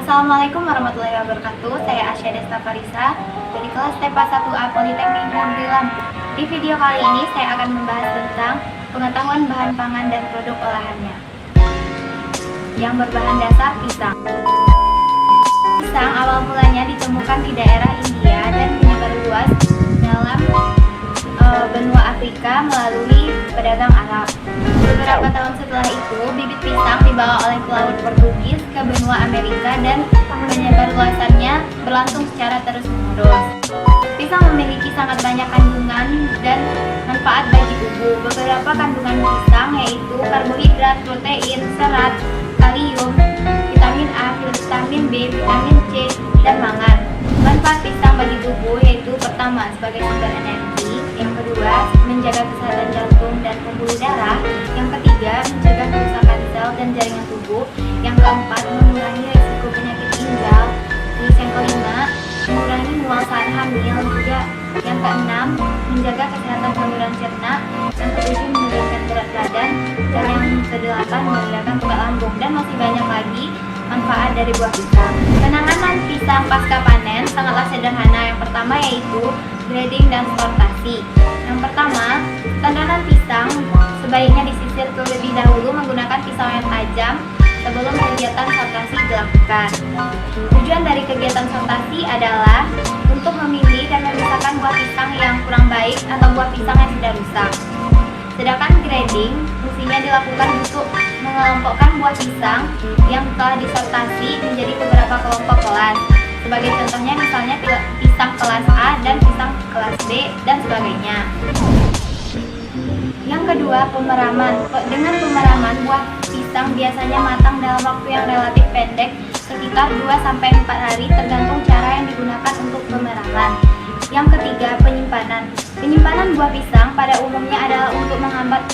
Assalamualaikum warahmatullahi wabarakatuh. Saya Asya Desta Farisa dari kelas TEPA 1A Politeknik Negeri Lampung. Di video kali ini saya akan membahas tentang pengetahuan bahan pangan dan produk olahannya yang berbahan dasar pisang. Pisang awal mulanya ditemukan di daerah India dan menyebar luas dalam benua Afrika melalui pedagang Arab. Beberapa tahun setelah itu, bibit pisang dibawa oleh pelaut Portugis ke benua Amerika dan penyebarluasannya berlangsung secara terus-menerus. Pisang memiliki sangat banyak kandungan dan manfaat bagi tubuh. Beberapa kandungan pisang yaitu karbohidrat, protein, serat, kalium, vitamin A, vitamin B, vitamin C, dan mangan. Manfaat pisang bagi tubuh yaitu pertama sebagai sumber energi, yang kedua menjaga kesehatan jantung dan pembuluh darah, yang ketiga mencegah kerusakan sel dan jaringan tubuh, yang keempat mengurangi risiko penyakit ginjal, terus yang kelima mengurangi mual saat hamil, juga yang keenam menjaga kesehatan saluran cerna, yang ketujuh menurunkan berat badan, dan yang kedelapan meredakan pegal lambung, dan masih banyak lagi manfaat dari buah pisang. Penanganan pisang pasca panen sangatlah sederhana. Yang pertama yaitu grading dan sortasi. Yang pertama, tandanan pisang sebaiknya disisir terlebih dahulu menggunakan pisau yang tajam sebelum kegiatan sortasi dilakukan. Tujuan dari kegiatan sortasi adalah untuk memilih dan memisahkan buah pisang yang kurang baik atau buah pisang yang sudah rusak. Sedangkan grading fungsinya dilakukan untuk mengelompokkan buah pisang yang telah disortasi menjadi beberapa kelompok kelas. Sebagai contohnya misalnya pisang kelas A dan pisang kelas B dan sebagainya. Yang kedua, pemeraman. Dengan pemeraman, buah pisang biasanya matang dalam waktu yang relatif pendek, sekitar 2-4 hari tergantung cara yang digunakan untuk pemeraman. Yang ketiga, penyimpanan. Penyimpanan buah pisang pada umumnya adalah untuk menghambat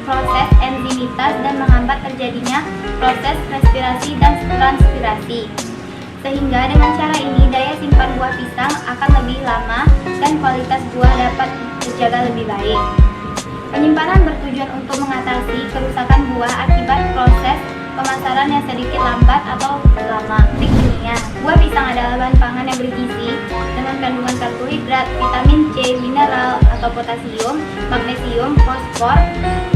proses enzimitas dan menghambat terjadinya proses respirasi dan transpirasi. Sehingga dengan cara ini daya simpan buah pisang akan lebih lama dan kualitas buah dapat terjaga lebih baik. Penyimpanan bertujuan untuk mengatasi kerusakan buah akibat proses pemasaran yang sedikit lambat atau lama. Kimia. Buah pisang adalah bahan pangan yang bergizi dengan kandungan karbohidrat, vitamin C, mineral atau potasium, magnesium, fosfor,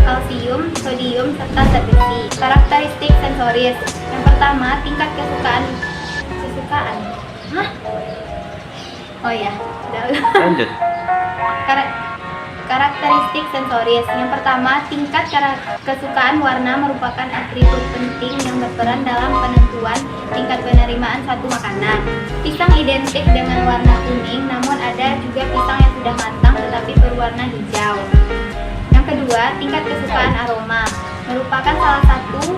kalsium, sodium, serta zat besi. Karakteristik sensoris. Yang pertama, tingkat kesukaan. Lanjut. Karakteristik sensoris. Yang pertama, tingkat kesukaan warna merupakan atribut penting yang berperan dalam penentuan tingkat penerimaan suatu makanan. Pisang identik dengan warna kuning, namun ada juga pisang yang sudah matang tetapi berwarna hijau. Yang kedua, tingkat kesukaan aroma merupakan salah satu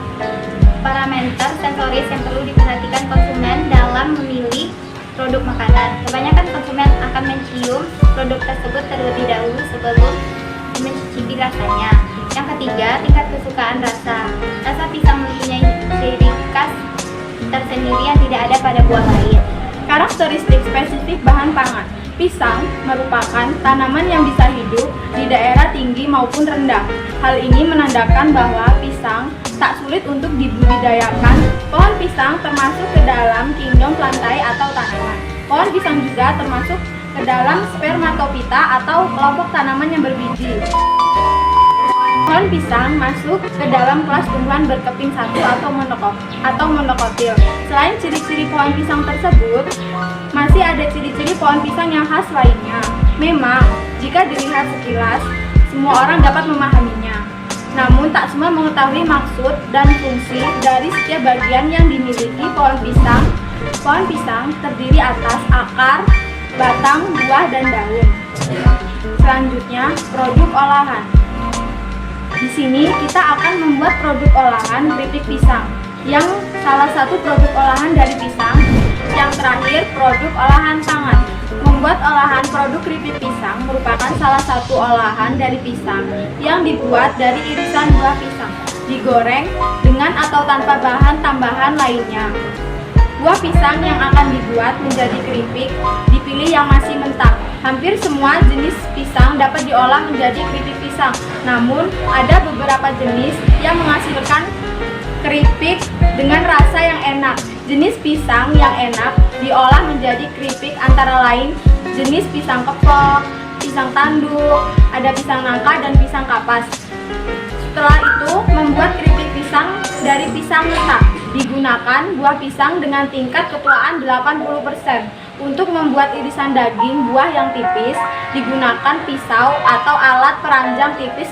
parameter sensoris yang perlu diperhatikan konsumen dalam memilih produk makanan. Kebanyakan konsumen akan mencium produk tersebut terlebih dahulu sebelum mencicipi rasanya. Yang ketiga, tingkat kesukaan rasa. Rasa pisang mempunyai ciri khas tersendiri yang tidak ada pada buah lain. Karakteristik spesifik bahan pangan. Pisang merupakan tanaman yang bisa hidup di daerah tinggi maupun rendah. Hal ini menandakan bahwa pisang tak sulit untuk dibudidayakan. Pohon pisang termasuk ke dalam kingdom plantae atau tanaman. Pohon pisang juga termasuk ke dalam spermatophyta atau kelompok tanaman yang berbiji. Pohon pisang masuk ke dalam kelas tumbuhan berkeping satu atau monokotil. Selain ciri-ciri pohon pisang tersebut, masih ada ciri-ciri pohon pisang yang khas lainnya. Memang, jika dilihat sekilas, semua orang dapat memahaminya. Namun, tak semua mengetahui maksud dan fungsi dari setiap bagian yang dimiliki pohon pisang. Pohon pisang terdiri atas akar, batang, buah, dan daun. Selanjutnya, produk olahan. Di sini kita akan membuat produk olahan keripik pisang, yang salah satu produk olahan dari pisang. Yang terakhir, produk olahan tangan. Membuat olahan produk keripik pisang merupakan salah satu olahan dari pisang yang dibuat dari irisan buah pisang, digoreng dengan atau tanpa bahan tambahan lainnya. Buah pisang yang akan dibuat menjadi keripik dipilih yang masih mentah. Hampir semua jenis pisang dapat diolah menjadi keripik pisang, namun ada beberapa jenis yang menghasilkan Keripik dengan rasa yang enak. Jenis pisang yang enak diolah menjadi keripik antara lain jenis pisang kepok, pisang tanduk, ada pisang nangka dan pisang kapas. Setelah itu, membuat keripik pisang dari pisang mentah. Digunakan buah pisang dengan tingkat ketuaan 80%. Untuk membuat irisan daging buah yang tipis, digunakan pisau atau alat peranjang tipis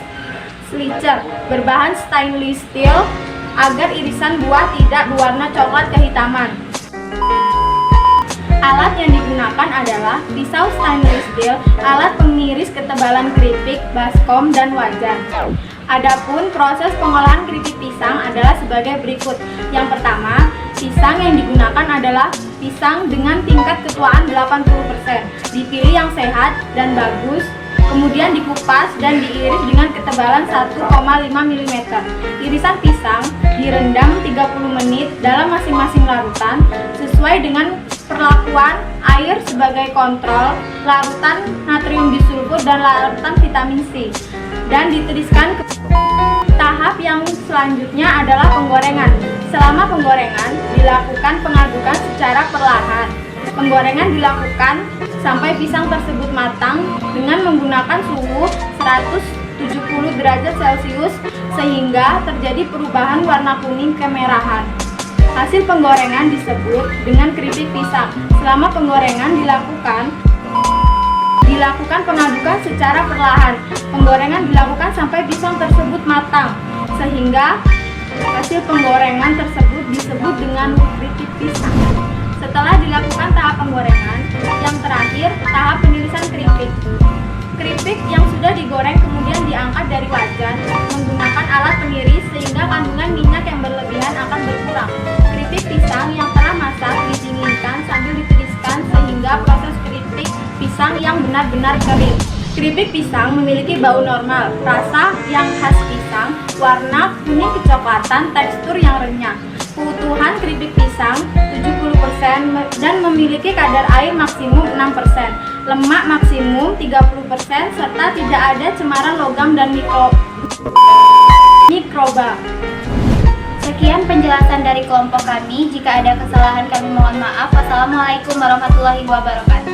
slicer berbahan stainless steel agar irisan buah tidak berwarna coklat kehitaman. Alat yang digunakan adalah pisau stainless steel, alat pengiris ketebalan keripik, baskom, dan wajan. Adapun proses pengolahan keripik pisang adalah sebagai berikut. Yang pertama, pisang yang digunakan adalah pisang dengan tingkat ketuaan 80%. Dipilih yang sehat dan bagus, kemudian dikupas dan diiris dengan ketebalan 1,5 mm. Irisan pisang direndam 30 menit dalam masing-masing larutan sesuai dengan perlakuan air sebagai kontrol, larutan natrium bisulfur dan larutan vitamin C, dan ditiriskan ke tahap yang selanjutnya adalah penggorengan. Selama penggorengan dilakukan pengadukan secara perlahan. Penggorengan dilakukan sampai pisang tersebut matang dengan menggunakan suhu 170 derajat Celcius sehingga terjadi perubahan warna kuning kemerahan. Hasil penggorengan disebut dengan keripik pisang. Selama penggorengan dilakukan pengadukan secara perlahan. Penggorengan dilakukan sampai pisang tersebut matang sehingga hasil penggorengan tersebut disebut dengan keripik pisang. Setelah dilakukan tahap penggorengan, yang terakhir tahap penirisan keripik. Keripik yang sudah digoreng kemudian diangkat dari wajan menggunakan alat pengiris sehingga kandungan minyak yang berlebihan akan berkurang. Keripik pisang yang telah masak didinginkan sambil ditiriskan sehingga proses keripik pisang yang benar-benar kering. Keripik pisang memiliki bau normal, rasa yang khas pisang, warna kuning kecoklatan, tekstur yang renyah. Keutuhan keripik pisang 70% dan memiliki kadar air maksimum 6%, lemak maksimum 30% serta tidak ada cemaran logam dan mikroba. Sekian penjelasan dari kelompok kami. Jika ada kesalahan kami mohon maaf. Wassalamualaikum warahmatullahi wabarakatuh.